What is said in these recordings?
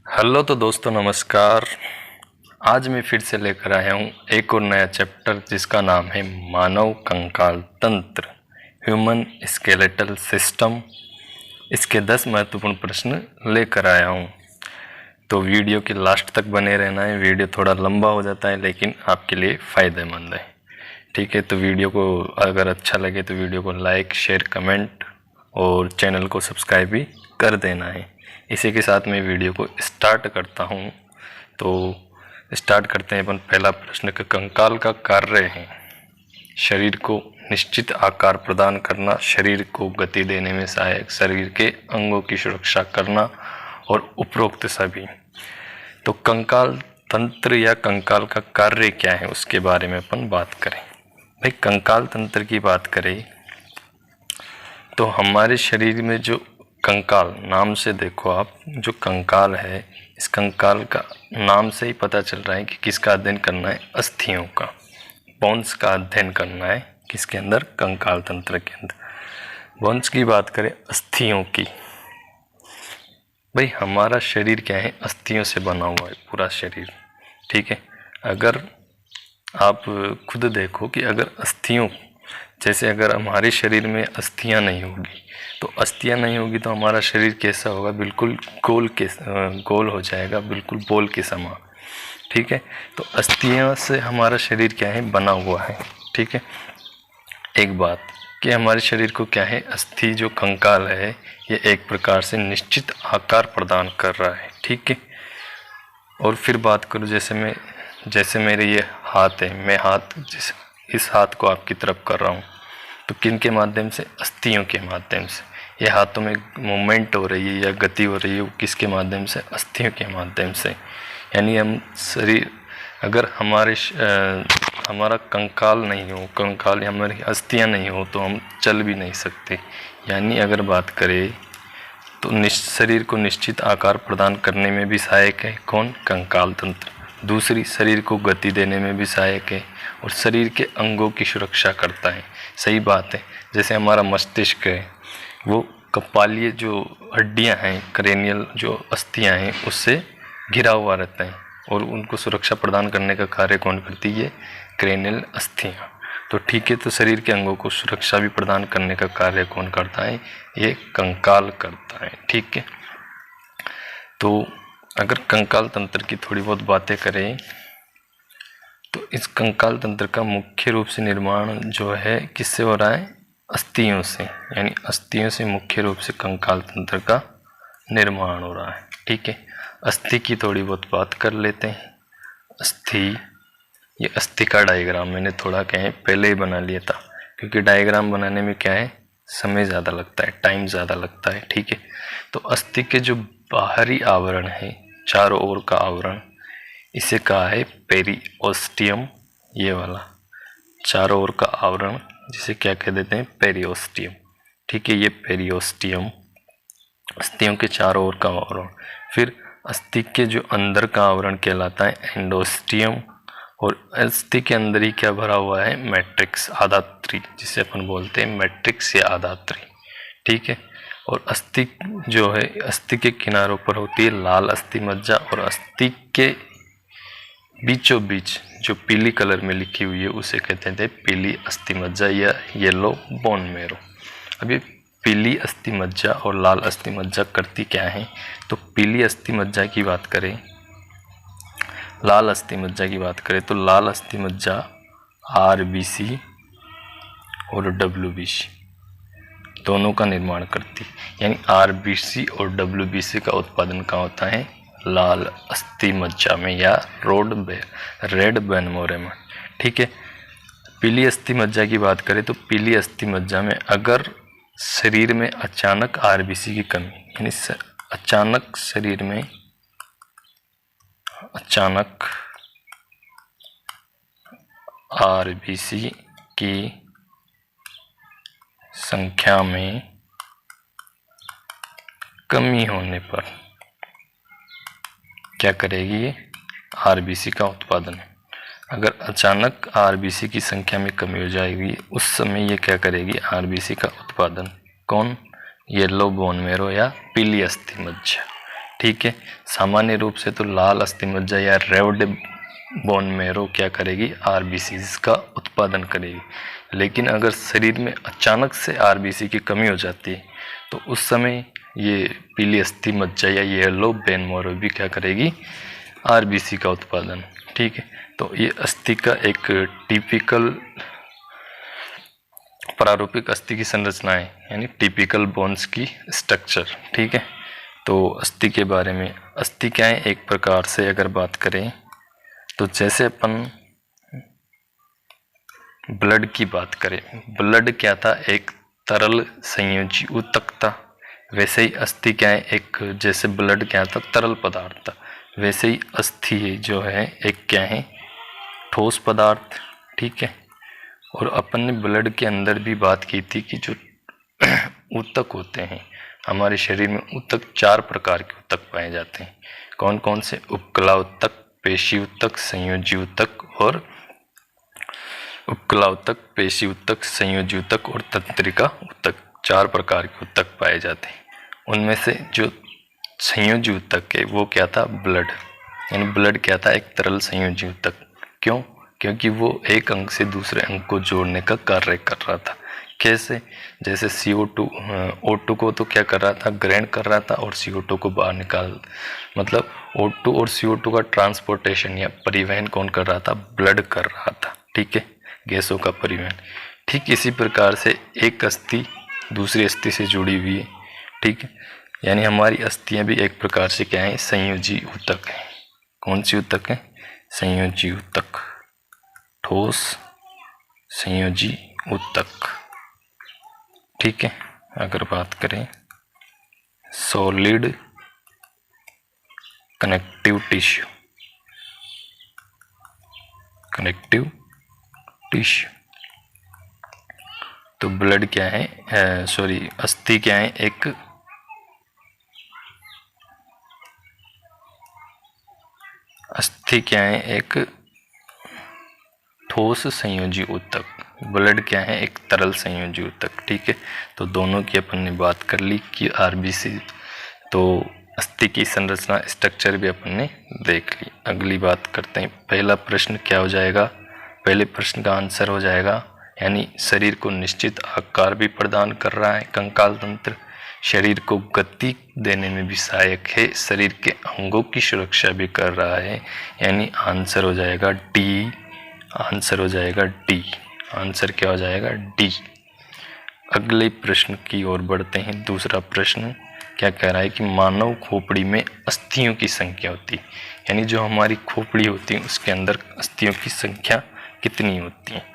Hello तो दोस्तों नमस्कार। आज मैं फिर से लेकर आया हूँ एक और नया चैप्टर जिसका नाम है मानव कंकाल तंत्र, ह्यूमन स्केलेटल सिस्टम। इसके 10 महत्वपूर्ण प्रश्न लेकर आया हूँ, तो वीडियो के लास्ट तक बने रहना है। वीडियो थोड़ा लंबा हो जाता है लेकिन आपके लिए फ़ायदेमंद है। ठीक है, तो वीडियो को अगर अच्छा लगे तो वीडियो को लाइक, शेयर, कमेंट और चैनल को सब्सक्राइब भी कर देना है। इसी के साथ मैं वीडियो को स्टार्ट करता हूँ। तो स्टार्ट करते हैं अपन पहला प्रश्न का। कंकाल का कार्य है शरीर को निश्चित आकार प्रदान करना, शरीर को गति देने में सहायक, शरीर के अंगों की सुरक्षा करना और उपरोक्त सभी। तो कंकाल तंत्र या कंकाल का कार्य क्या है उसके बारे में अपन बात करें। भाई कंकाल तंत्र की बात करें तो हमारे शरीर में जो कंकाल, नाम से देखो आप, जो कंकाल है इस कंकाल का नाम से ही पता चल रहा है कि किसका अध्ययन करना है, अस्थियों का, बोन्स का अध्ययन करना है। किसके अंदर? कंकाल तंत्र के अंदर। बोन्स की बात करें, अस्थियों की। भाई हमारा शरीर क्या है? अस्थियों से बना हुआ है पूरा शरीर। ठीक है, अगर आप खुद देखो कि अगर अस्थियों, जैसे अगर हमारे शरीर में अस्थियां नहीं होगी तो अस्थियां नहीं होगी तो हमारा शरीर कैसा होगा? बिल्कुल गोल हो जाएगा, बिल्कुल बॉल के समान। ठीक है, तो अस्थियां से हमारा शरीर क्या है? बना हुआ है। ठीक है, एक बात कि हमारे शरीर को क्या है? अस्थि जो कंकाल है ये एक प्रकार से निश्चित आकार प्रदान कर रहा है। ठीक है, और फिर बात करूँ जैसे मेरे ये हाथ है, मैं इस हाथ को आपकी तरफ कर रहा हूँ तो किन के माध्यम से? अस्थियों के माध्यम से। ये हाथों में मूवमेंट हो रही है या गति हो रही है, वो किसके माध्यम से? अस्थियों के माध्यम से। यानी हम शरीर, अगर हमारा कंकाल नहीं हो, कंकाल या हमारी अस्थियाँ नहीं हो तो हम चल भी नहीं सकते। यानी अगर बात करें तो शरीर को निश्चित आकार प्रदान करने में भी सहायक है कौन? कंकाल तंत्र। दूसरी, शरीर को गति देने में भी सहायक है और शरीर के अंगों की सुरक्षा करता है। सही बात है, जैसे हमारा मस्तिष्क है वो कपालीय जो हड्डियां हैं, क्रेनियल जो अस्थियां हैं, उससे घिरा हुआ रहता है और उनको सुरक्षा प्रदान करने का कार्य कौन करती है? क्रेनियल अस्थियां। तो ठीक है, तो शरीर के अंगों को सुरक्षा भी प्रदान करने का कार्य कौन करता है? ये कंकाल करता है। ठीक है, तो अगर कंकाल तंत्र की थोड़ी बहुत बातें करें तो इस कंकाल तंत्र का मुख्य रूप से निर्माण जो है किससे हो रहा है? अस्थियों से। यानी अस्थियों से मुख्य रूप से कंकाल तंत्र का निर्माण हो रहा है। ठीक है, अस्थि की थोड़ी बहुत बात कर लेते हैं। अस्थि, ये अस्थि का डायग्राम मैंने थोड़ा कहें पहले ही बना लिया था, क्योंकि डायग्राम बनाने में क्या है? समय ज़्यादा लगता है, टाइम ज़्यादा लगता है। ठीक है, तो अस्थि के जो बाहरी आवरण है, चारों ओर का आवरण, इसे कहा है पेरिओस्टियम। ये वाला चारों ओर का आवरण जिसे क्या कह देते हैं? पेरिओस्टियम। ठीक है, ये पेरिओस्टियम अस्थियों के चारों ओर का आवरण। फिर अस्थि के जो अंदर का आवरण कहलाता है एंडोस्टियम, और अस्थि के अंदर ही क्या भरा हुआ है? मैट्रिक्स, आधात्री, जिसे अपन बोलते हैं मैट्रिक्स या आधात्री। ठीक है, और अस्थि जो है, अस्थि के किनारों पर होती है लाल अस्थि मज्जा, और अस्थि के बीचों बीच जो पीली कलर में लिखी हुई है उसे कहते थे पीली अस्थि मज्जा या येलो बोन मैरो। अब ये पीली अस्थि मज्जा और लाल अस्थि मज्जा करती क्या है? तो पीली अस्थि मज्जा की बात करें, लाल अस्थि मज्जा की बात करें तो लाल अस्थि मज्जा आरबीसी और डब्ल्यूबीसी दोनों का निर्माण करती। यानी आरबीसी और डब्ल्यूबीसी का उत्पादन कहाँ होता है? लाल अस्थि मज्जा में या रेड बोन मैरो में। ठीक है, पीली अस्थि मज्जा की बात करें तो पीली अस्थि मज्जा में अगर शरीर में अचानक आरबीसी की कमी, यानी अचानक शरीर में आरबीसी की संख्या में कमी होने पर क्या करेगी? ये आरबीसी का उत्पादन। अगर अचानक आरबीसी की संख्या में कमी हो जाएगी उस समय ये क्या करेगी? आरबीसी का उत्पादन। कौन? येलो बोन मैरो या पीली अस्थि मज्जा। ठीक है। सामान्य रूप से तो लाल अस्थि मज्जा या रेड बोन मैरो क्या करेगी, आरबीसी का उत्पादन करेगी। लेकिन अगर शरीर में अचानक से आरबीसी की कमी हो जाती है तो उस समय ये पीली अस्थि मज्जा या येलो बोन मैरो भी क्या करेगी, आरबीसी का उत्पादन। ठीक है, तो ये अस्थि का एक टिपिकल प्रारूपिक अस्थि की संरचना है, यानी टिपिकल बोन्स की स्ट्रक्चर। ठीक है, तो अस्थि के बारे में, अस्थि क्या है, एक प्रकार से अगर बात करें तो जैसे अपन ब्लड की बात करें, ब्लड क्या था, एक तरल संयोजी ऊतक था। वैसे ही अस्थि क्या है, एक जैसे ब्लड क्या था, तरल पदार्थ था, वैसे ही अस्थि जो है एक क्या है, ठोस पदार्थ। ठीक है, और अपन ने ब्लड के अंदर भी बात की थी कि जो ऊतक होते हैं हमारे शरीर में, ऊतक 4 प्रकार के ऊतक पाए जाते हैं। कौन कौन से, उपकला ऊतक, पेशी ऊतक, संयोजी ऊतक और उपकला ऊतक, पेशी ऊतक, संयोजी ऊतक और तंत्रिका ऊतक, 4 प्रकार के ऊतक पाए जाते हैं। उनमें से जो संयोजी ऊतक है वो क्या था, ब्लड, यानी ब्लड क्या था, एक तरल संयोजी ऊतक। क्यों, क्योंकि वो एक अंग से दूसरे अंग को जोड़ने का कार्य कर रहा था। कैसे, जैसे CO2 O2 को तो क्या कर रहा था, ग्रहण कर रहा था और CO2 को बाहर निकाल, मतलब O2 और CO2 का ट्रांसपोर्टेशन या परिवहन कौन कर रहा था, ब्लड कर रहा था। ठीक है, गैसों का परिवहन। ठीक इसी प्रकार से एक अस्थि दूसरी अस्थि से जुड़ी हुई है। ठीक है, यानी हमारी अस्थियां भी एक प्रकार से क्या है, संयोजी ऊतक है। कौन सी ऊतक है, संयोजी ऊतक, ठोस संयोजी ऊतक। ठीक है, अगर बात करें solid connective tissue, connective tissue, तो ब्लड क्या है, अस्थि क्या है, एक अस्थि क्या है, एक ठोस संयोजी ऊतक, ब्लड क्या है, एक तरल संयोजी ऊतक। ठीक है, तो दोनों की अपन ने बात कर ली कि आरबीसी, तो अस्थि की संरचना, स्ट्रक्चर भी अपन ने देख ली। अगली बात करते हैं, पहला प्रश्न क्या हो जाएगा, पहले प्रश्न का आंसर हो जाएगा, यानी शरीर को निश्चित आकार भी प्रदान कर रहा है कंकाल तंत्र, शरीर को गति देने में भी सहायक है, शरीर के अंगों की सुरक्षा भी कर रहा है, यानी आंसर हो जाएगा डी। आंसर हो जाएगा डी, आंसर क्या हो जाएगा, डी। अगले प्रश्न की ओर बढ़ते हैं। दूसरा प्रश्न क्या कह रहा है कि मानव खोपड़ी में अस्थियों की संख्या होती है, यानी जो हमारी खोपड़ी होती है उसके अंदर अस्थियों की संख्या कितनी होती है।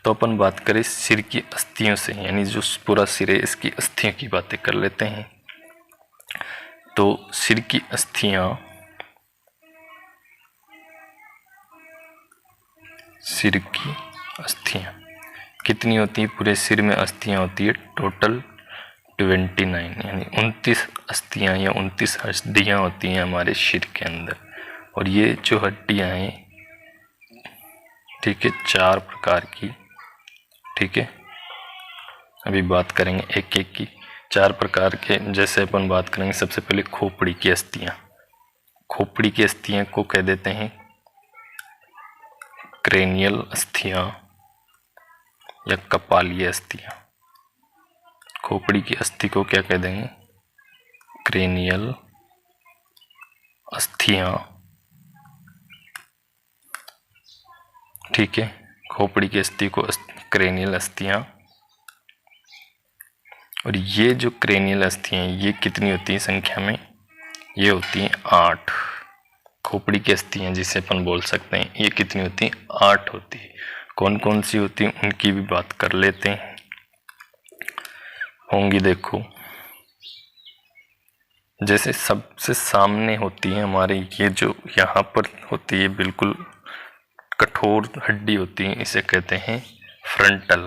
तो अपन बात करें सिर की अस्थियों से, यानी जो पूरा सिर है इसकी अस्थियों की बातें कर लेते हैं। तो सिर की अस्थियां, सिर की अस्थियां कितनी होती है, पूरे सिर में अस्थियां होती है टोटल 29, यानी 29 अस्थियां या 29 हड्डियां होती हैं हमारे सिर के अंदर। और ये जो हड्डियां हैं, ठीक है, 4 प्रकार की। ठीक है, अभी बात करेंगे एक एक की, 4 प्रकार के। जैसे अपन बात करेंगे सबसे पहले खोपड़ी की अस्थियां, खोपड़ी की अस्थियां को कह देते हैं क्रेनियल अस्थियां या कपालीय अस्थियां। खोपड़ी की अस्थि को क्या कह देंगे, क्रेनियल अस्थियां। ठीक है, खोपड़ी की अस्थि को क्रेनियल अस्थियां। और ये जो क्रेनियल अस्थियां ये कितनी होती है संख्या में, ये होती हैं 8। खोपड़ी की अस्थियां जिसे अपन बोल सकते हैं ये कितनी होती हैं, 8 होती है। कौन कौन सी होती हैं उनकी भी बात कर लेते हैं। होंगी, देखो, जैसे सबसे सामने होती है हमारे, ये जो यहाँ पर होती है बिल्कुल कठोर हड्डी होती है, इसे कहते हैं फ्रंटल,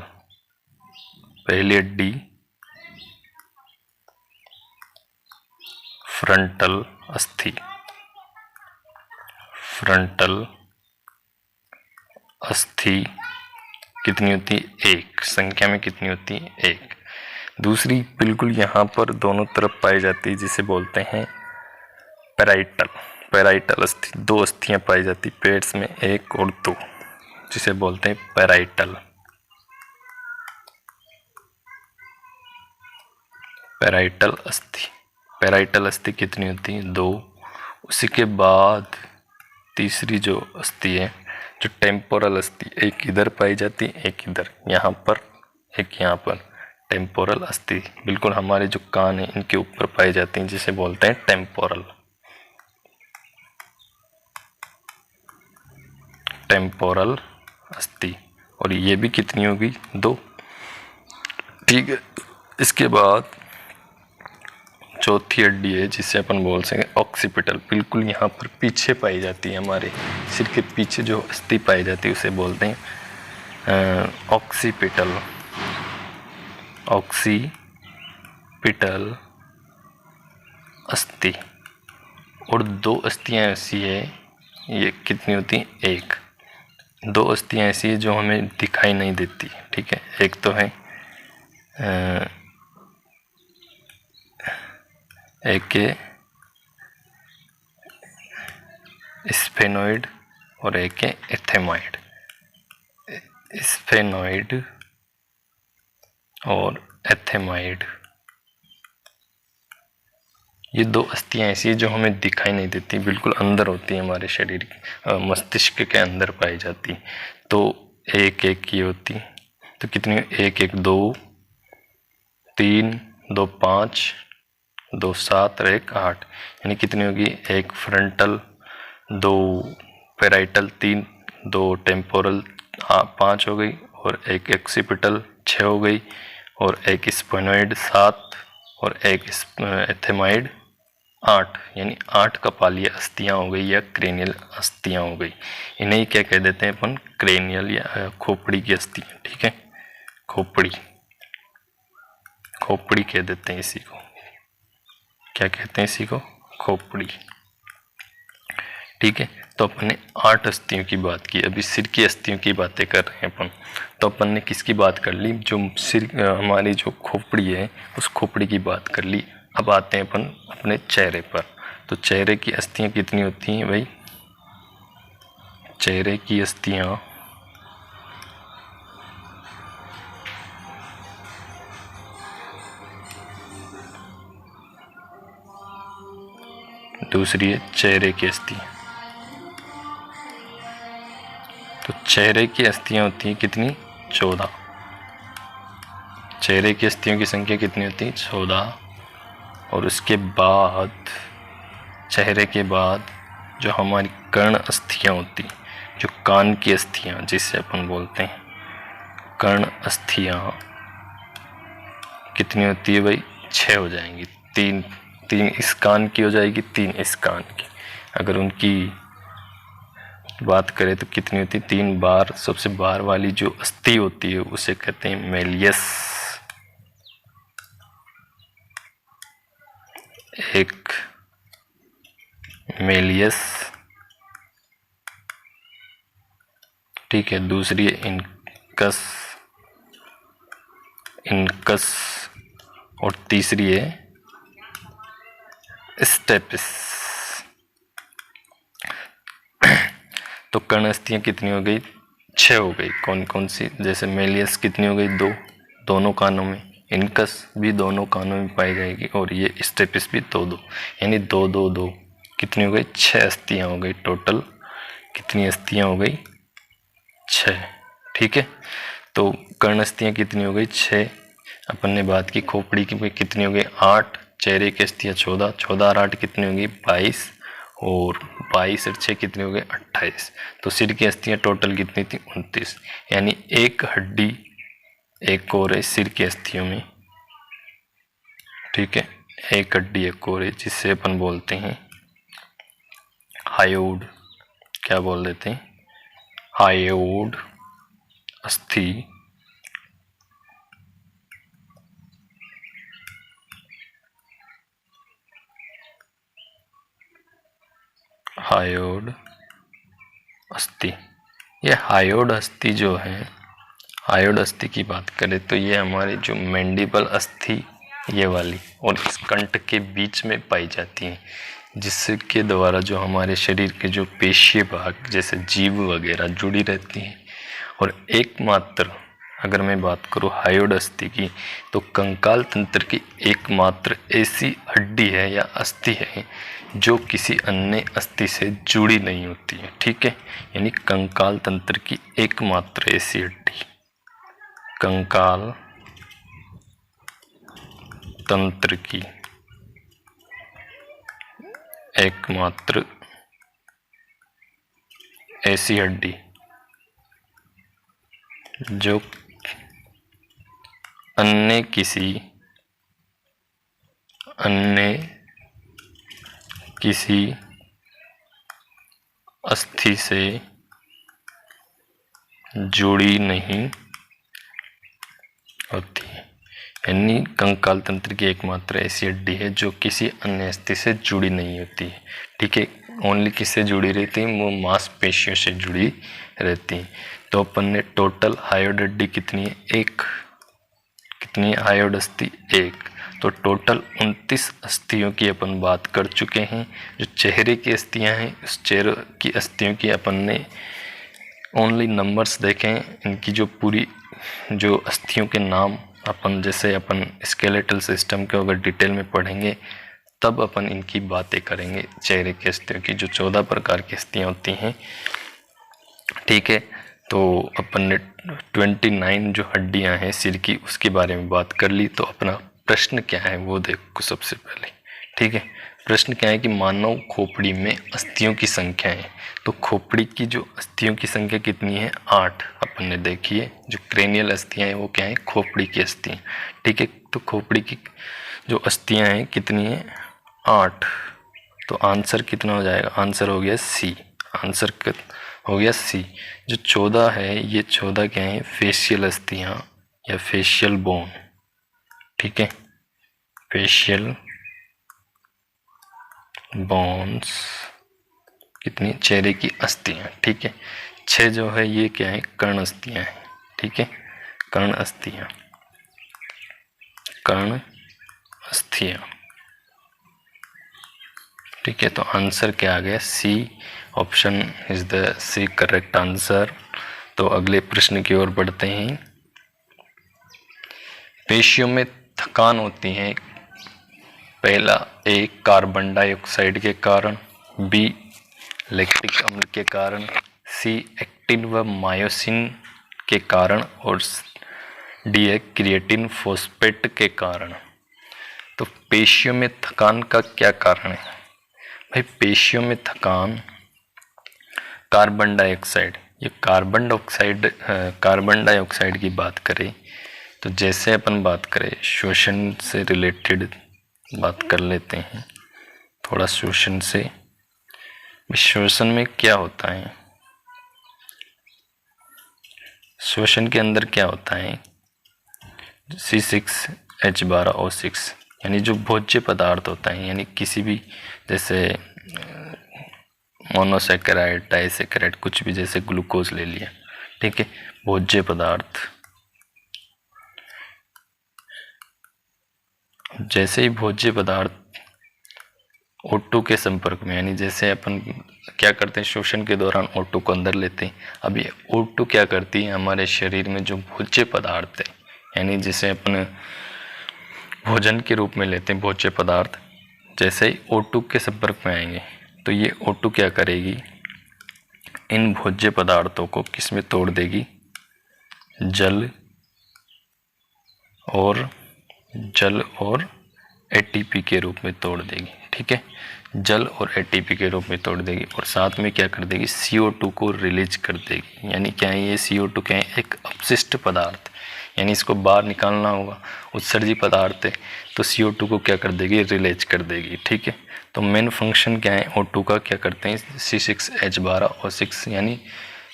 पहली हड्डी फ्रंटल अस्थि, फ्रंटल अस्थि कितनी होती है, 1, संख्या में कितनी होती है, 1। दूसरी बिल्कुल यहाँ पर दोनों तरफ पाई जाती है जिसे बोलते हैं पैराइटल, पैराइटल अस्थि, दो अस्थियां पाई जाती पेट्स में, एक और दो, जिसे बोलते हैं पैराइटल। पैराइटल अस्थि, पैराइटल अस्थि कितनी होती है? दो। उसी के बाद तीसरी जो अस्थि है, जो टेम्पोरल अस्थि, एक इधर पाई जाती है, एक इधर, यहाँ पर, एक यहाँ पर। टेम्पोरल अस्थि बिल्कुल हमारे जो कान है इनके ऊपर पाई जाती हैं, जिसे बोलते हैं टेम्पोरल, टेम्पोरल अस्थि। और ये भी कितनी होगी? दो। ठीक है। इसके बाद चौथी हड्डी है जिसे अपन बोल सकें ऑक्सीपिटल, बिल्कुल यहाँ पर पीछे पाई जाती है, हमारे सिर के पीछे जो अस्थि पाई जाती है उसे बोलते हैं ऑक्सीपिटल, ऑक्सीपिटल अस्थि। और दो अस्थियाँ ऐसी है, ये कितनी होती हैं? एक। दो अस्थियाँ ऐसी है जो हमें दिखाई नहीं देती, ठीक है। एक तो है एक स्फेनोइड और एक एथेमॉइड, स्फेनोइड और एथेमॉइड। ये दो अस्थियाँ ऐसी है जो हमें दिखाई नहीं देती, बिल्कुल अंदर होती है, हमारे शरीर मस्तिष्क के अंदर पाई जाती। तो एक एक की होती, तो कितनी? एक एक दो, तीन, दो पाँच, दो सात और एक आठ, यानी कितनी होगी? एक फ्रंटल, दो पैराइटल, तीन, दो टेम्पोरल, पाँच हो गई, और एक एक्सिपिटल, छः हो गई, और एक स्फेनोइड, सात, और एक एथेमाइड, आठ, यानी आठ कपालीय अस्थियां हो गई या क्रेनियल अस्थियां हो गई। इन्हें क्या कह देते हैं अपन? क्रेनियल या खोपड़ी की अस्थियां, ठीक है। खोपड़ी, खोपड़ी कह देते हैं इसी को। क्या कहते हैं इसी को? खोपड़ी, ठीक है। तो अपन ने 8 अस्थियों की बात की, अभी सिर की अस्थियों की बातें कर रहे हैं अपन। तो अपन ने किसकी बात कर ली? जो सिर, हमारी जो खोपड़ी है उस खोपड़ी की बात कर ली। अब आते हैं अपन अपने चेहरे पर। तो चेहरे की अस्थियां कितनी होती हैं भाई? चेहरे की अस्थियां दूसरी है चेहरे की अस्थियां। तो चेहरे की अस्थियां होती हैं कितनी? 14। चेहरे की अस्थियों की संख्या कितनी होती है? 14। और उसके बाद, चेहरे के बाद जो हमारी कर्ण अस्थियां होती, जो कान की अस्थियां जिसे अपन बोलते हैं कर्ण अस्थियां, कितनी होती है भाई? 6 हो जाएंगी। तीन इस कान की हो जाएगी, 3 इस कान की। अगर उनकी बात करें तो कितनी होती है? 3 बार। सबसे बाहर वाली जो अस्थि होती है उसे कहते हैं मेलियस, एक मेलियस, ठीक है। दूसरी है इनकस, इनकस, और तीसरी है स्टेपिस। तो कर्ण अस्थियां कितनी हो गई? 6 हो गई। कौन कौन सी? जैसे मेलियस कितनी हो गई? 2, दोनों कानों में। इनकस भी दोनों कानों में पाई जाएगी, और ये स्टेपिस भी 2-2, यानी 2-2-2 कितनी हो गई? 6 अस्थियां हो गई टोटल। कितनी अस्थियां हो गई? 6, ठीक है। तो कर्ण अस्थियां कितनी हो गई? 6। अपन ने बात की खोपड़ी की, कितनी हो गई? 8। चेहरे की अस्थियां 14, 14 और 8 कितनी होगी? 22, और 22 और 6 कितनी हो गई? 28। तो सिर की अस्थियां टोटल कितनी थी? 29, यानी एक हड्डी एक और है सिर की अस्थियों में, ठीक है। एक हड्डी एक और है जिससे अपन बोलते हैं हायोड। क्या बोल देते हैं? हायोड अस्थि। हायोड अस्थि, ये हायोड अस्थि जो है, हायोड अस्थि की बात करें तो ये हमारी जो मैंडिबल अस्थि, ये वाली, और इस कंठ के बीच में पाई जाती है। जिसके द्वारा जो हमारे शरीर के जो पेशीय भाग जैसे जीभ वगैरह जुड़ी रहती हैं। और एकमात्र अगर मैं बात करूँ हायोइड अस्थि की, तो कंकाल तंत्र की एकमात्र ऐसी हड्डी है या अस्थि है जो किसी अन्य अस्थि से जुड़ी नहीं होती है। ठीक है, यानी कंकाल तंत्र की एकमात्र ऐसी हड्डी, कंकाल तंत्र की एकमात्र ऐसी हड्डी जो अन्य किसी अस्थि से जुड़ी नहीं होती है। यानी कंकाल तंत्र की एकमात्र ऐसी हड्डी है जो किसी अन्य अस्थि से जुड़ी नहीं होती है। ठीक है, ओनली किससे जुड़ी रहती है? वो मांसपेशियों से जुड़ी रहती है। तो अपन ने टोटल हायोइड हड्डी कितनी है? एक। कितनी है हायोइड अस्थि? एक। तो टोटल 29 अस्थियों की अपन बात कर चुके हैं। जो चेहरे की अस्थियां हैं, उस चेहरे की अस्थियों की अपन ने ओनली नंबर्स देखें। इनकी जो पूरी जो अस्थियों के नाम अपन जैसे अपन स्केलेटल सिस्टम के अगर डिटेल में पढ़ेंगे तब अपन इनकी बातें करेंगे। चेहरे की अस्थियों की जो 14 प्रकार की अस्थियां होती हैं। ठीक है, तो अपन ने 29 जो हड्डियां हैं सिर की उसके बारे में बात कर ली। तो अपना प्रश्न क्या है वो देखो सबसे पहले। ठीक है, प्रश्न क्या है कि मानव खोपड़ी में अस्थियों की संख्या है। तो खोपड़ी की जो अस्थियों की संख्या कितनी है? 8। अपन ने देखी है जो क्रेनियल अस्थियां हैं वो क्या है? खोपड़ी की अस्थियां। ठीक है, तो खोपड़ी की जो अस्थियां हैं कितनी है? 8। तो आंसर कितना हो जाएगा? आंसर हो गया सी। आंसर हो गया सी। जो 14 है ये 14 क्या है? फेशियल अस्थियां या फेशियल बोन। ठीक है, फेशियल बोन्स कितनी? चेहरे की अस्थियां। ठीक है, 6 जो है ये क्या है? कर्ण अस्थियां हैं। ठीक है, कर्ण अस्थियां, कर्ण अस्थियां। ठीक है, तो आंसर क्या आ गया? C. Option is the C correct answer. तो अगले प्रश्न की ओर बढ़ते हैं। पेशियों में थकान होती है। पहला, ए कार्बन डाइऑक्साइड के कारण, बी लैक्टिक अम्ल के कारण, सी एक्टिन व मायोसिन के कारण, और डी है क्रिएटिन फॉस्फेट के कारण। तो पेशियों में थकान का क्या कारण है? भाई पेशियों में थकान कार्बन डाइऑक्साइड, ये कार्बन डाइऑक्साइड की बात करें तो जैसे अपन बात करें श्वसन से रिलेटेड बात कर लेते हैं थोड़ा। श्वसन से, श्वसन में क्या होता है? श्वसन के अंदर क्या होता है? C6H12O6 यानी जो भोज्य पदार्थ होता है, यानी किसी भी जैसे मोनोसेकेराइड, डाइसेकेराइड, कुछ भी, जैसे ग्लूकोज ले लिया। ठीक है, भोज्य पदार्थ जैसे ही भोज्य पदार्थ O2 के संपर्क में, यानी जैसे अपन क्या करते हैं श्वसन के दौरान O2 को अंदर लेते हैं। अब ये O2 क्या करती है? हमारे शरीर में जो भोज्य पदार्थ है, यानी जिसे अपन भोजन के रूप में लेते हैं भोज्य पदार्थ, जैसे ही O2 के संपर्क में आएंगे तो ये O2 क्या करेगी? इन भोज्य पदार्थों को किस में तोड़ देगी? जल और ATP के रूप में तोड़ देगी। ठीक है, जल और ATP के रूप में तोड़ देगी और साथ में क्या कर देगी? CO2 को रिलीज कर देगी। यानी क्या है ये CO2? क्या है? एक अपशिष्ट पदार्थ, यानी इसको बाहर निकालना होगा, उत्सर्जी पदार्थ है, तो CO2 को क्या कर देगी? रिलीज कर देगी। ठीक है, तो मेन फंक्शन क्या है O2 का? क्या करते हैं? C6H12O6 यानी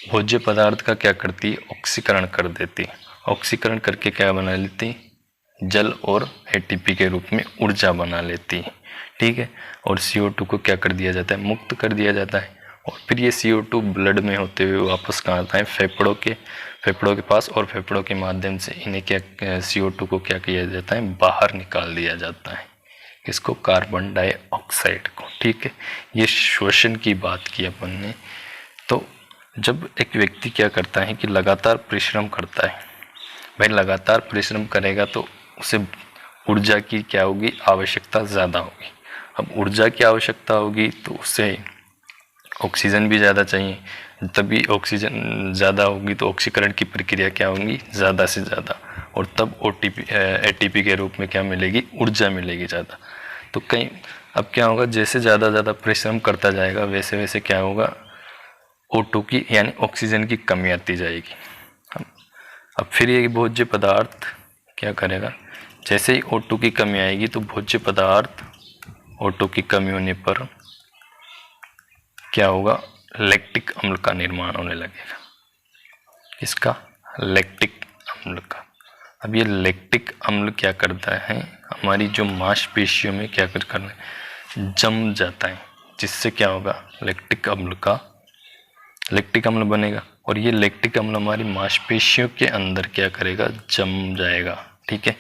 भोज्य पदार्थ का क्या करती है? ऑक्सीकरण कर देती है। ऑक्सीकरण करके क्या बना लेती है? जल और ATP के रूप में ऊर्जा बना लेती है। ठीक है, और CO2 को क्या कर दिया जाता है? मुक्त कर दिया जाता है। और फिर ये CO2 ब्लड में होते हुए वापस कहाँ आता है? फेफड़ों के पास, और फेफड़ों के माध्यम से इन्हें क्या CO2 को क्या किया जाता है? बाहर निकाल दिया जाता है। किसको, कार्बन डाइऑक्साइड को। ठीक है, ये श्वसन की बात की अपन ने। तो जब एक व्यक्ति क्या करता है कि लगातार परिश्रम करता है, भाई लगातार परिश्रम करेगा तो उसे ऊर्जा की क्या होगी, आवश्यकता ज़्यादा होगी। अब ऊर्जा की आवश्यकता होगी तो उसे ऑक्सीजन भी ज़्यादा चाहिए, तभी ऑक्सीजन ज़्यादा होगी तो ऑक्सीकरण की प्रक्रिया क्या होगी, ज़्यादा से ज़्यादा, और तब एटीपी के रूप में क्या मिलेगी, ऊर्जा मिलेगी ज़्यादा। तो कहीं अब क्या होगा, जैसे ज़्यादा परिश्रम करता जाएगा वैसे वैसे क्या होगा, O2 की यानी ऑक्सीजन की कमी आती जाएगी। अब फिर ये भोज्य पदार्थ क्या करेगा, जैसे ही O2 की कमी आएगी तो भोज्य पदार्थ O2 की कमी होने पर क्या होगा, लैक्टिक अम्ल का निर्माण होने लगेगा। किसका, लैक्टिक अम्ल का। अब ये लैक्टिक अम्ल क्या करता है, हमारी जो मांसपेशियों में क्या करता है, जम जाता है, जिससे क्या होगा, लैक्टिक अम्ल बनेगा, और ये लैक्टिक अम्ल हमारी मांसपेशियों के अंदर क्या करेगा, जम जाएगा। ठीक है,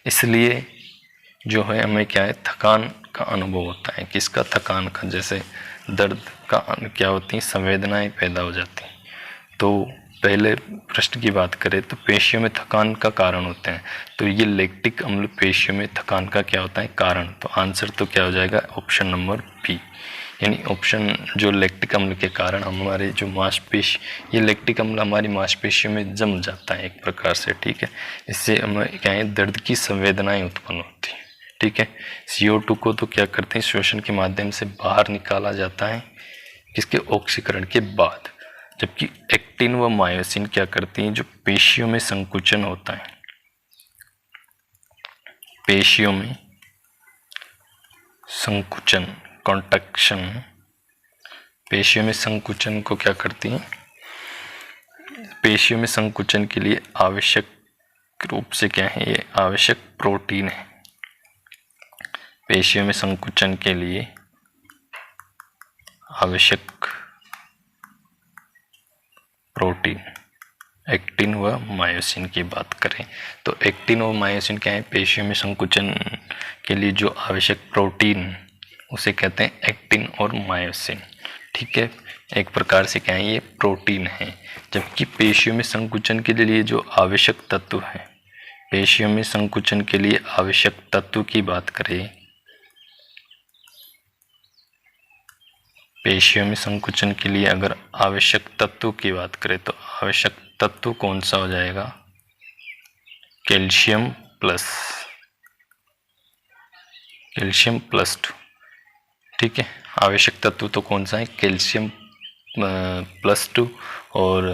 इसलिए जो है हमें क्या है, थकान का अनुभव होता है। किसका, थकान का, जैसे दर्द का क्या होती है, संवेदनाएं पैदा हो जाती हैं। तो पहले प्रश्न की बात करें तो पेशियों में थकान का कारण होते हैं, तो ये लैक्टिक अम्ल पेशियों में थकान का क्या होता है, कारण। तो आंसर तो क्या हो जाएगा, ऑप्शन नंबर बी, यानी ऑप्शन जो लैक्टिक अम्ल के कारण हमारे जो मांसपेशी, ये लैक्टिक अम्ल हमारी मांसपेशियों में जम जाता है एक प्रकार से। ठीक है, इससे हमें क्या है, दर्द की संवेदनाएं उत्पन्न होती हैं। ठीक है, CO2 को तो क्या करते हैं, श्वसन के माध्यम से बाहर निकाला जाता है, किसके, ऑक्सीकरण के बाद। जबकि एक्टिन व मायोसिन क्या करती हैं, जो पेशियों में संकुचन होता है, पेशियों में संकुचन, कॉन्ट्रैक्शन, पेशियों में संकुचन को क्या करती हैं, पेशियों में संकुचन के लिए आवश्यक रूप से क्या है, ये आवश्यक प्रोटीन है। पेशियों में संकुचन के लिए आवश्यक प्रोटीन एक्टिन व मायोसिन की बात करें तो एक्टिन व मायोसिन क्या है, पेशियों में संकुचन के लिए जो आवश्यक प्रोटीन, उसे कहते हैं एक्टिन और मायोसिन। ठीक है, एक प्रकार से क्या है, ये प्रोटीन है। जबकि पेशियों में संकुचन के लिए जो आवश्यक तत्व है, पेशियों में संकुचन के लिए आवश्यक तत्व की बात करें, पेशियों में संकुचन के लिए अगर आवश्यक तत्व की बात करें तो आवश्यक तत्व कौन सा हो जाएगा, कैल्शियम प्लस 2। ठीक है, आवश्यक तत्व तो कौन सा है, कैल्शियम +2, और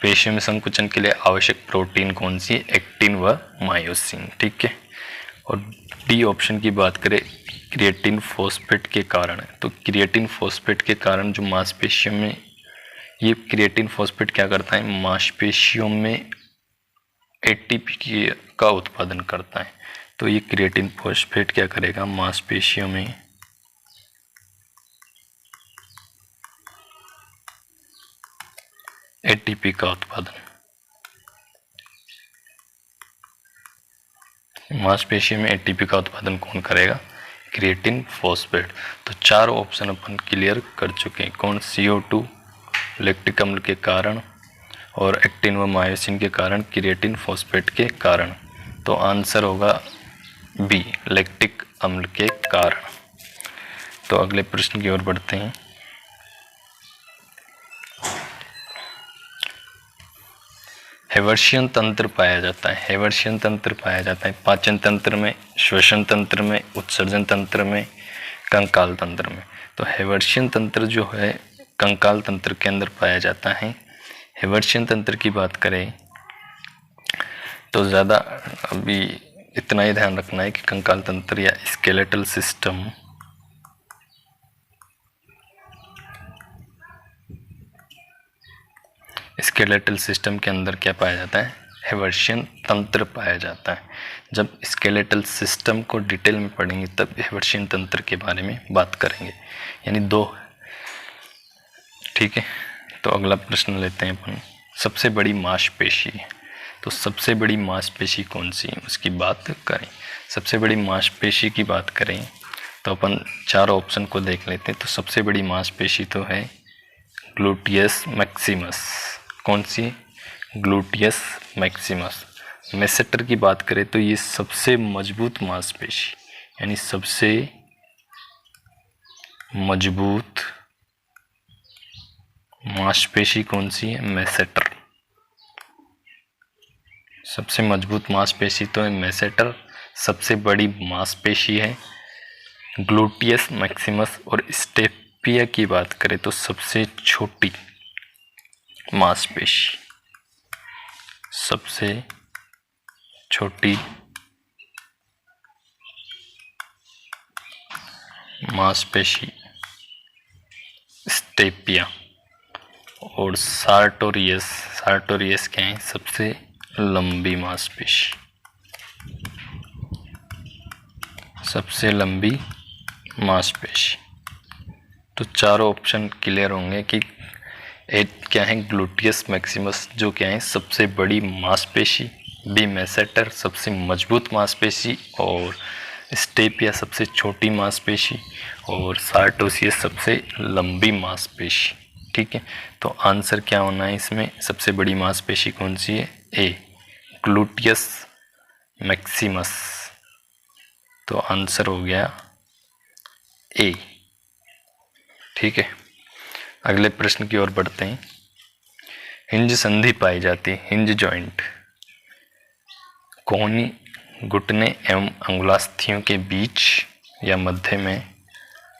पेशियों में संकुचन के लिए आवश्यक प्रोटीन कौन सी, एक्टिन व मायोसिन। ठीक है, और डी ऑप्शन की बात करें, क्रिएटिन फॉस्फेट के कारण है। तो क्रिएटिन फॉस्फेट के कारण जो मांसपेशियों में, ये क्रिएटिन फॉस्फेट क्या करता है, मांसपेशियों में एटीपी का उत्पादन करता है। तो ये क्रिएटिन फॉस्फेट क्या करेगा, मांसपेशियों में एटीपी का उत्पादन, मांसपेशी में एटीपी का उत्पादन कौन करेगा, क्रिएटिन फॉस्फेट। तो 4 ऑप्शन अपन क्लियर कर चुके हैं। कौन, CO2 लैक्टिक अम्ल के कारण, और एक्टिन व मायोसिन के कारण, क्रिएटिन फॉस्फेट के कारण। तो आंसर होगा बी, लैक्टिक अम्ल के कारण। तो अगले प्रश्न की ओर बढ़ते हैं। हैवर्शियन तंत्र पाया जाता है, हैवर्शियन तंत्र पाया जाता है पाचन तंत्र में, श्वसन तंत्र में, उत्सर्जन तंत्र में, कंकाल तंत्र में। तो हैवर्शियन तंत्र जो है कंकाल तंत्र के अंदर पाया जाता है। हैवर्शियन तंत्र की बात करें तो ज़्यादा अभी इतना ही ध्यान रखना है कि कंकाल तंत्र या स्केलेटल सिस्टम, स्केलेटल सिस्टम के अंदर क्या पाया जाता है, हैवर्शियन तंत्र पाया जाता है। जब स्केलेटल सिस्टम को डिटेल में पढ़ेंगे तब हैवर्शियन तंत्र के बारे में बात करेंगे, यानी 2। ठीक है, तो अगला प्रश्न लेते हैं अपन, सबसे बड़ी मांसपेशी है। तो सबसे बड़ी मांसपेशी कौन सी है उसकी बात करें। सबसे बड़ी मांसपेशी की बात करें तो अपन चारों ऑप्शन को देख लेते हैं। तो सबसे बड़ी मांसपेशी तो है ग्लूटियस मैक्सिमस। कौन सी? Gluteus Maximus. मेसेटर की बात करें तो ये सबसे मजबूत मांसपेशी, यानी सबसे मजबूत मांसपेशी कौन सी है? मेसेटर। सबसे मजबूत मांसपेशी तो है मेसेटर, सबसे बड़ी मांसपेशी है ग्लूटियस मैक्सिमस। और स्टेपिया की बात करें तो सबसे छोटी मांसपेशी, सबसे छोटी मांसपेशी स्टेपिया। और सार्टोरियस, सार्टोरियस क्या है? सबसे लंबी मांसपेशी, सबसे लंबी मांसपेशी। तो चारों ऑप्शन क्लियर होंगे कि एक क्या है ग्लूटियस मैक्सिमस जो क्या है सबसे बड़ी मांसपेशी, बी मेसेटर सबसे मजबूत मांसपेशी, और स्टेपिया सबसे छोटी मांसपेशी, और सार्टोरियस सबसे लंबी मांसपेशी। ठीक है, तो आंसर क्या होना है इसमें? सबसे बड़ी मांसपेशी कौन सी है? ए, ग्लूटियस मैक्सिमस। तो आंसर हो गया ए। ठीक है, अगले प्रश्न की ओर बढ़ते हैं। हिंज संधि पाई जाती है, हिंज जॉइंट, कोहनी, घुटने एवं अंगुलास्थियों के बीच या मध्य में,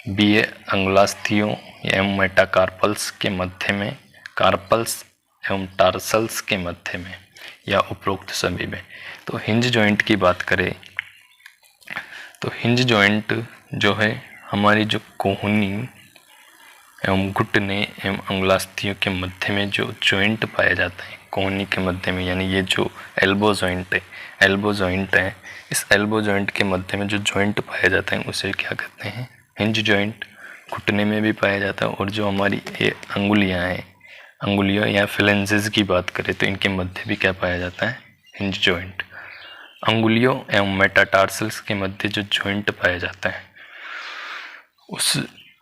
बी ए अंगुलास्थियों एवं मेटाकार्पल्स के मध्य में, कार्पल्स एवं टार्सल्स के मध्य में, या उपरोक्त सभी में। तो हिंज जॉइंट की बात करें तो हिंज जॉइंट जो है हमारी जो कोहनी एवं घुटने एवं अंगुलास्थियों के मध्य में जो जॉइंट पाया जाता है, कोहनी के मध्य में, यानी ये जो एल्बो जॉइंट है, एल्बो जॉइंट है, इस एल्बो जॉइंट के मध्य में जो जॉइंट पाया जाता है उसे क्या कहते हैं? Hinge joint. घुटने में भी पाया जाता है, और जो हमारी ये अंगुलियां हैं, अंगुलियों या फिलेंजेस की बात करें तो इनके मध्य भी क्या पाया जाता है? Hinge joint. अंगुलियों एवं मेटाटार्सल्स के मध्य जो जॉइंट पाया जाता है उस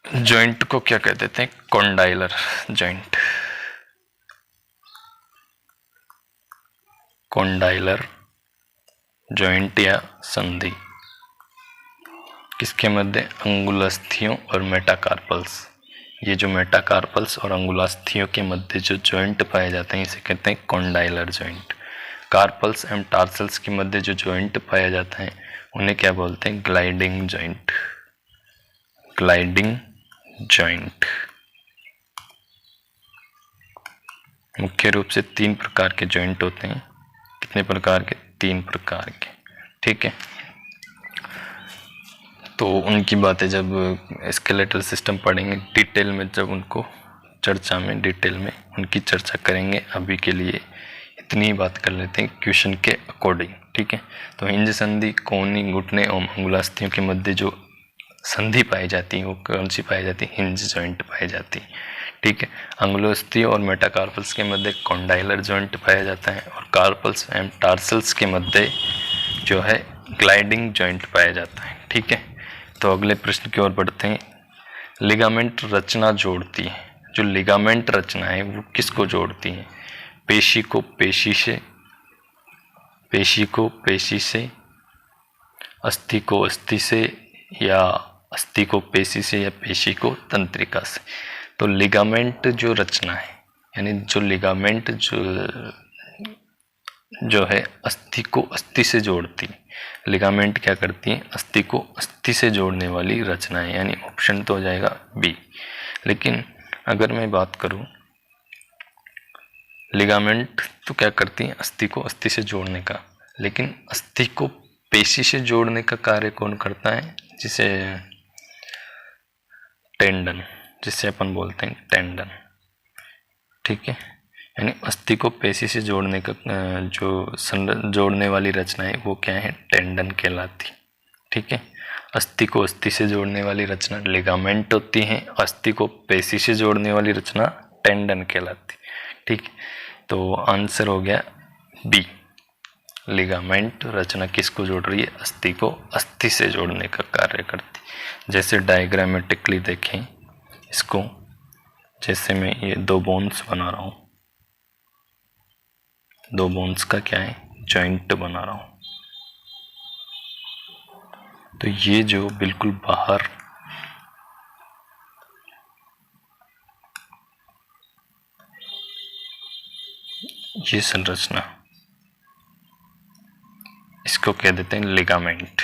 जॉइंट को क्या कह देते हैं? Condylar joint. कॉन्डाइलर जॉइंट या संधि किसके मध्य? अंगुलास्थियों और मेटाकार्पल्स। ये जो मेटाकार्पल्स और अंगुलास्थियों के मध्य जो जॉइंट पाए जाते हैं इसे कहते हैं कॉन्डाइलर जॉइंट। कार्पल्स एवं टार्सल्स के मध्य जो जॉइंट पाया जाता है उन्हें क्या बोलते हैं? Gliding joint. Gliding joint. मुख्य रूप से 3 प्रकार के जॉइंट होते हैं। कितने प्रकार के? 3 प्रकार के। ठीक है, तो उनकी बातें जब स्केलेटल सिस्टम पढ़ेंगे डिटेल में, जब उनको चर्चा में डिटेल में उनकी चर्चा करेंगे। अभी के लिए इतनी ही बात कर लेते हैं क्वेश्चन के अकॉर्डिंग। ठीक है, तो हिंज संधि कोहनी, घुटने और अंगुलास्थियों के मध्य जो संधि पाई जाती है वो कौन सी पाई जाती है? हिंज जॉइंट पाई जाती है। ठीक है, अंगुलास्थियों और मेटाकार्पल्स के मध्य कॉन्डाइलर जॉइंट पाया जाता है, और कार्पल्स एंड टार्सल्स के मध्य जो है ग्लाइडिंग जॉइंट पाया जाता है। ठीक है, तो अगले प्रश्न की ओर बढ़ते हैं। लिगामेंट रचना जोड़ती है, जो लिगामेंट रचना है वो किसको जोड़ती है? पेशी को पेशी से, पेशी को पेशी से, अस्थि को अस्थि से, या अस्थि को पेशी से, या पेशी को तंत्रिका से। तो लिगामेंट जो रचना है, यानी जो लिगामेंट जो है अस्थि को अस्थि से जोड़ती है। लिगामेंट क्या करती है? अस्थि को अस्थि से जोड़ने वाली रचना है, यानी ऑप्शन तो हो जाएगा बी। लेकिन अगर मैं बात करूं लिगामेंट तो क्या करती है? अस्थि को अस्थि से जोड़ने का, लेकिन अस्थि को पेशी से जोड़ने का कार्य कौन करता है? जिसे टेंडन, जिसे अपन बोलते हैं टेंडन। ठीक है, यानी अस्थि को पेशी से जोड़ने का जो जोड़ने वाली रचना है वो क्या है? टेंडन कहलाती। ठीक है, अस्थि को अस्थि से जोड़ने वाली रचना लिगामेंट होती है, अस्थि को पेशी से जोड़ने वाली रचना टेंडन कहलाती। ठीक, तो आंसर हो गया बी। लिगामेंट रचना किसको जोड़ रही है? अस्थि को अस्थि से जोड़ने का कार्य करती। जैसे डायग्रामेटिकली देखें इसको, जैसे मैं ये दो बोन्स बना रहा हूँ, दो बोन्स का क्या है? जॉइंट बना रहा हूँ। तो ये जो बिल्कुल बाहर ये संरचना, इसको कह देते हैं लिगामेंट,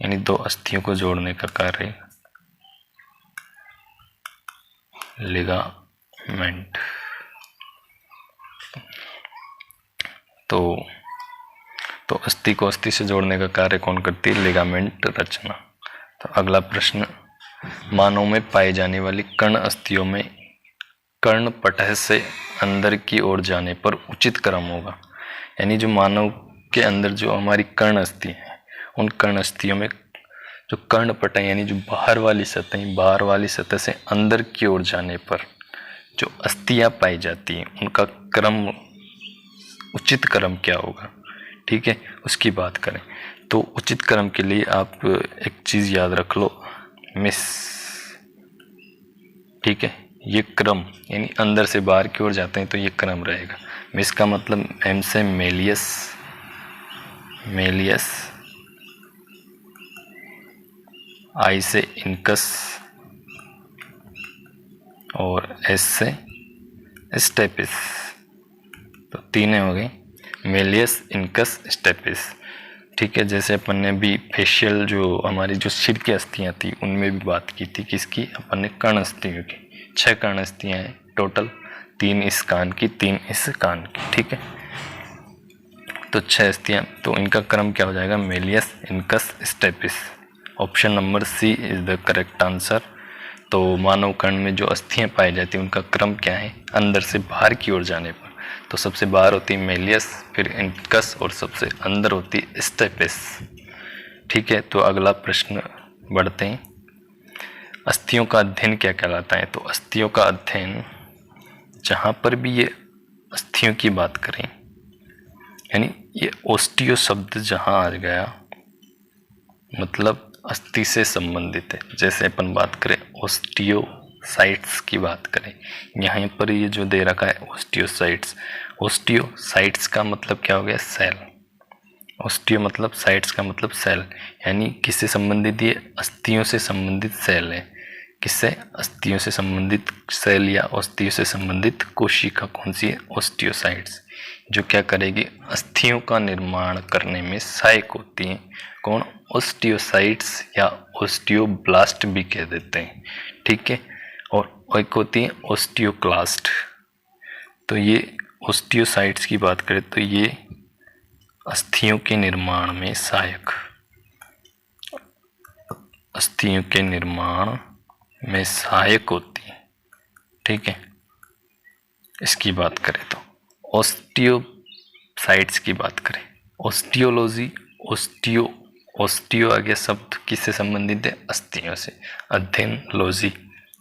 यानी दो अस्थियों को जोड़ने का कार्य लिगामेंट। तो अस्थि को अस्थि से जोड़ने का कार्य कौन करती है? लिगामेंट रचना। तो अगला प्रश्न, मानव में पाई जाने वाली कर्ण अस्थियों में कर्ण पटह से अंदर की ओर जाने पर उचित क्रम होगा। यानी जो मानव के अंदर जो हमारी कर्ण अस्थि है, उन कर्ण अस्थियों में जो कर्ण पटह यानी जो बाहर वाली सतह से अंदर की ओर जाने पर जो अस्थियां पाई जाती हैं, उनका क्रम, उचित क्रम क्या होगा? ठीक है, उसकी बात करें तो उचित क्रम के लिए आप एक चीज याद रख लो, मिस। ठीक है, ये क्रम यानी अंदर से बाहर की ओर जाते हैं तो ये क्रम रहेगा। मिस का मतलब एम से मेलियस, मेलियस, आई से इनकस और एस से स्टेपिस। तो तीन हो गई, मेलियस, इनकस, स्टेपिस। ठीक है, जैसे अपन ने भी फेशियल जो हमारी जो सिर की अस्थियां थी उनमें भी बात की थी, किसकी? अपन ने कर्ण अस्थियों की। 6 कर्ण अस्थियां हैं टोटल, 3 इस कान की, 3 इस कान की। ठीक है, तो 6 अस्थियां, तो इनका क्रम क्या हो जाएगा? Malleus, incus, stapes. Option number C is the correct answer. तो मानव कर्ण में जो अस्थियां पाई जाती हैं उनका क्रम क्या है? अंदर से बाहर की ओर जाने पर तो सबसे बाहर होती है मेलियस, फिर इनकस और सबसे अंदर होती है स्टेपिस। ठीक है, तो अगला प्रश्न बढ़ते हैं। अस्थियों का अध्ययन क्या कहलाता है? तो अस्थियों का अध्ययन, जहां पर भी ये अस्थियों की बात करें, यानी ये ओस्टियो शब्द जहां आ गया मतलब अस्थि से संबंधित है। जैसे अपन बात करें ओस्टियोसाइट्स की बात करें, यहाँ पर ये जो दे रखा है ओस्टियोसाइट्स, ओस्टियोसाइट्स का मतलब क्या हो गया? सेल। ओस्टियो मतलब साइट्स का मतलब सेल, यानी किससे संबंधित? ये अस्थियों से संबंधित सेल है। किससे? अस्थियों से संबंधित सेल या अस्थियों से संबंधित कोशिका कौन सी है? ओस्टियोसाइट्स, जो क्या करेगी? अस्थियों का निर्माण करने में सहायक होती हैं। कौन? ओस्टियोसाइट्स या ओस्टियोब्लास्ट भी कह देते हैं। ठीक है, और एक होती है ओस्टियोक्लास्ट। तो ये ओस्टियोसाइट्स की बात करें तो ये अस्थियों के निर्माण में सहायक, अस्थियों के निर्माण में सहायक होती है। ठीक है, इसकी बात करें तो ओस्टियोसाइट्स की बात करें, ओस्टियोलॉजी, ओस्टियो आ गया शब्द, किससे संबंधित है? अस्थियों से। अध्ययन लॉजी।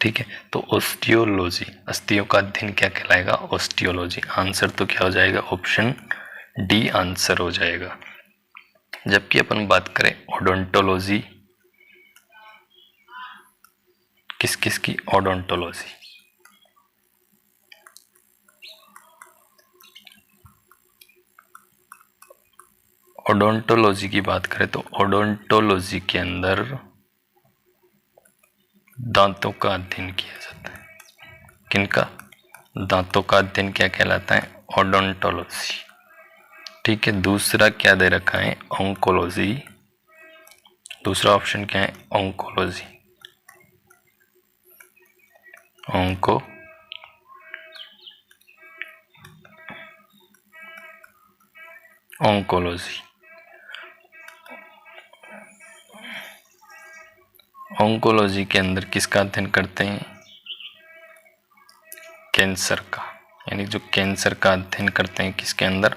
ठीक है, तो ओस्टियोलॉजी, अस्थियों का अध्ययन क्या कहलाएगा? ओस्टियोलॉजी। आंसर तो क्या हो जाएगा? ऑप्शन डी आंसर हो जाएगा। जबकि अपन बात करें ओडोंटोलॉजी, किस किस की? ओडोंटोलॉजी, ओडोंटोलॉजी की बात करें तो ओडोंटोलॉजी के अंदर दांतों का अध्ययन किया जाता है। किनका? दांतों का अध्ययन क्या कहलाता है? ओडोंटोलॉजी। ठीक है, दूसरा क्या दे रखा है? ऑन्कोलॉजी। दूसरा ऑप्शन क्या है? Oncology, oncology. ऑन्कोलॉजी के अंदर किसका अध्ययन करते हैं? कैंसर का, यानी जो कैंसर का अध्ययन करते हैं किसके अंदर?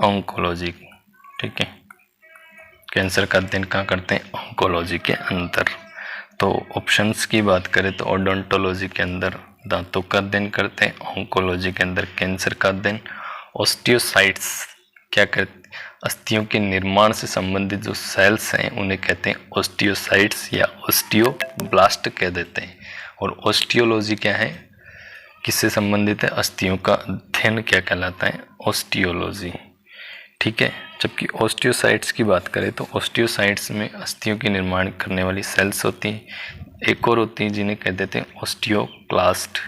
ऑन्कोलॉजी। ठीक है, कैंसर का अध्ययन कहाँ करते हैं? ऑन्कोलॉजी के अंदर। तो ऑप्शंस की बात करें तो ओडोंटोलॉजी के अंदर दांतों का अध्ययन करते हैं, ऑन्कोलॉजी के अंदर कैंसर का अध्ययन, ओस्टियोसाइट्स क्या करते? अस्थियों के निर्माण से संबंधित जो सेल्स हैं उन्हें कहते हैं ओस्टियोसाइट्स या ओस्टियोब्लास्ट कह देते हैं। और ओस्टियोलॉजी क्या है, किससे संबंधित है, अस्थियों का अध्ययन क्या कहलाता है, ओस्टियोलॉजी। ठीक है। जबकि ओस्टियोसाइट्स की बात करें तो ओस्टियोसाइट्स में अस्थियों के निर्माण करने वाली सेल्स होती हैं। एक और होती हैं जिन्हें कह देते हैं ओस्टियोक्लास्ट।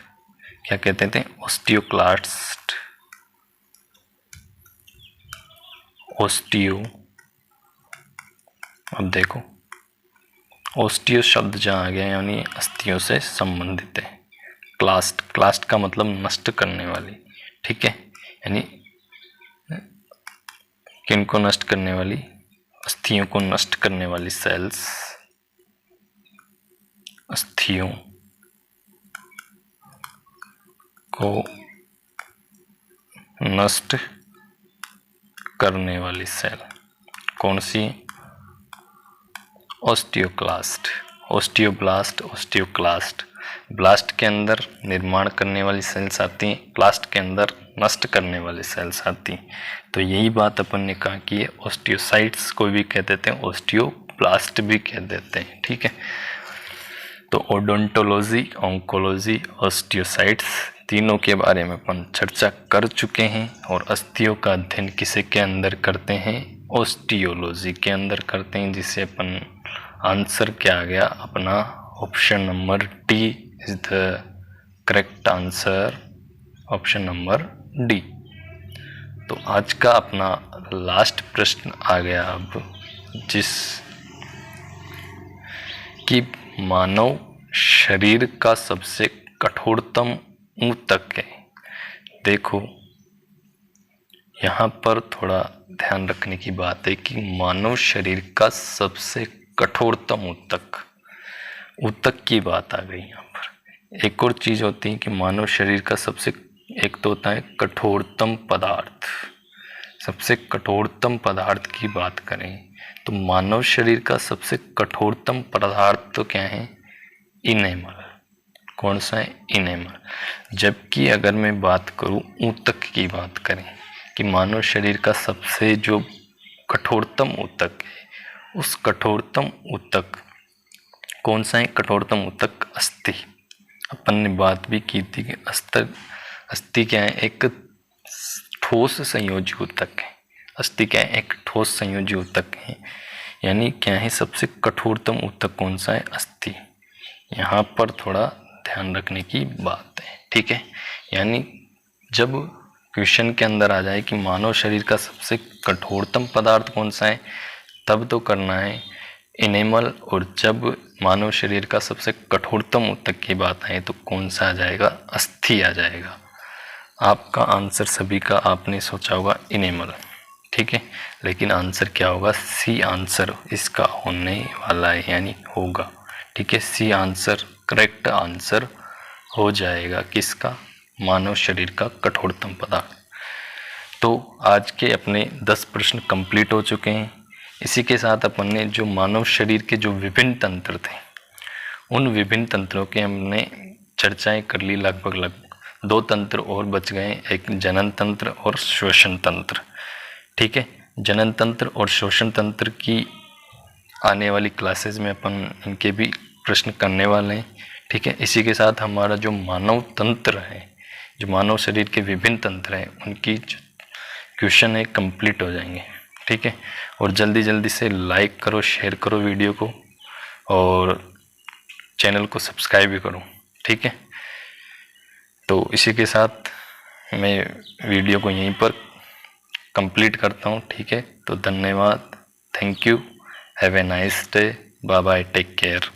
क्या कहते थे, ओस्टियोक्लास्ट, ओस्टियो। अब देखो ओस्टियो शब्द जहाँ आ गया यानी अस्थियों से संबंधित है। क्लास्ट, क्लास्ट का मतलब नष्ट करने वाली। ठीक है, यानी किनको नष्ट करने वाली, अस्थियों को नष्ट करने वाली सेल्स अस्थियों को नष्ट करने वाली सेल कौन सी, ओस्टियोक्लास्ट, ओस्टियोब्लास्ट, ओस्टियोक्लास्ट। ब्लास्ट के अंदर निर्माण करने वाली सेल्स आती हैं, क्लास्ट के अंदर नष्ट करने वाली सेल्स आती हैं। तो यही बात अपन ने कहा कि ये ओस्टियोसाइट्स को भी कह देते हैं, ओस्टियोब्लास्ट भी कह देते हैं। ठीक है, तो ओडोंटोलॉजी, ऑन्कोलॉजी, ओस्टियोसाइट्स तीनों के बारे में अपन चर्चा कर चुके हैं। और अस्थियों का अध्ययन किसे के अंदर करते हैं, ओस्टियोलॉजी के अंदर करते हैं, जिससे अपन आंसर क्या आ गया अपना, option number D is the correct answer, option number D. तो आज का अपना लास्ट प्रश्न आ गया अब, जिस कि मानव शरीर का सबसे कठोरतम ऊतक है। देखो यहाँ पर थोड़ा ध्यान रखने की बात है कि मानव शरीर का सबसे कठोरतम ऊतक, ऊतक की बात आ गई यहाँ पर। एक और चीज होती है कि मानव शरीर का सबसे, एक तो होता है कठोरतम पदार्थ। सबसे कठोरतम पदार्थ की बात करें तो मानव शरीर का सबसे कठोरतम पदार्थ तो क्या है, इनेमल। कौन सा है, इनेमल। जबकि अगर मैं बात करूं ऊतक की बात करें कि मानव शरीर का सबसे जो कठोरतम ऊतक है, उस कठोरतम ऊतक कौन सा है, कठोरतम ऊतक अस्थि। अपन ने बात भी की थी कि अस्थि क्या है, एक ठोस संयोजी ऊतक है। अस्थि क्या है, एक ठोस संयोजी ऊतक है। यानी क्या है, सबसे कठोरतम ऊतक कौन सा है, अस्थि। यहाँ पर थोड़ा ध्यान रखने की बात है। ठीक है, यानी जब क्वेश्चन के अंदर आ जाए कि मानव शरीर का सबसे कठोरतम पदार्थ कौन सा है, तब तो करना है इनेमल। और जब मानव शरीर का सबसे कठोरतम ऊतक की बात आए तो कौन सा आ जाएगा, अस्थि आ जाएगा। आपका आंसर सभी का आपने सोचा होगा इनेमल। ठीक है, लेकिन आंसर क्या होगा, सी आंसर इसका होने वाला है, यानी होगा। ठीक है, सी आंसर करेक्ट आंसर हो जाएगा किसका, मानव शरीर का कठोरतम पदार्थ। तो आज के अपने 10 प्रश्न कंप्लीट हो चुके हैं। इसी के साथ अपन ने जो मानव शरीर के जो विभिन्न तंत्र थे, उन विभिन्न तंत्रों के हमने चर्चाएं कर ली। लगभग 2 तंत्र और बच गए, एक जनन तंत्र और श्वसन तंत्र। ठीक है, जनन तंत्र और श्वसन तंत्र की आने वाली क्लासेस में अपन इनके भी प्रश्न करने वाले हैं। ठीक है, इसी के साथ हमारा जो मानव तंत्र है, जो मानव शरीर के विभिन्न तंत्र हैं, उनकी क्वेश्चन है कंप्लीट हो जाएंगे। ठीक है, और जल्दी जल्दी से लाइक करो, शेयर करो वीडियो को, और चैनल को सब्सक्राइब भी करो। ठीक है, तो इसी के साथ मैं वीडियो को यहीं पर कंप्लीट करता हूँ। ठीक है, तो धन्यवाद, thank you, have a nice day, bye bye, take care.